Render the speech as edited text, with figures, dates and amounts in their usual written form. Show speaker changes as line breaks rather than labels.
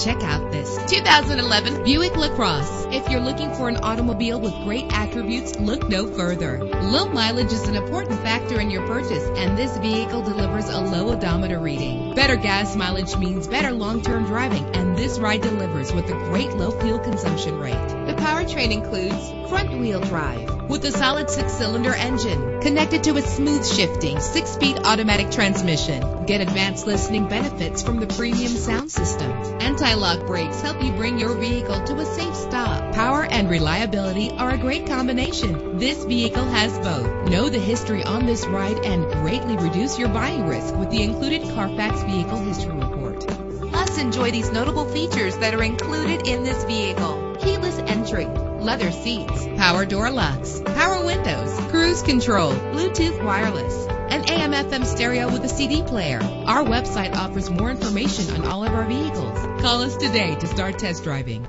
Check out this 2011 Buick LaCrosse. If you're looking for an automobile with great attributes, look no further. Low mileage is an important factor in your purchase, and this vehicle delivers a low odometer reading. Better gas mileage means better long-term driving, and this ride delivers with a great low fuel consumption rate. The powertrain includes front-wheel drive with a solid 6-cylinder engine connected to a smooth shifting 6-speed automatic transmission. Get advanced listening benefits from the premium sound system. Anti-lock brakes help you bring your vehicle to a safe stop. Power and reliability are a great combination. This vehicle has both. Know the history on this ride and greatly reduce your buying risk with the included Carfax Vehicle History Report. Plus, enjoy these notable features that are included in this vehicle: keyless entry, leather seats, power door locks, power windows, cruise control, Bluetooth wireless, an AM/FM stereo with a CD player. Our website offers more information on all of our vehicles. Call us today to start test driving.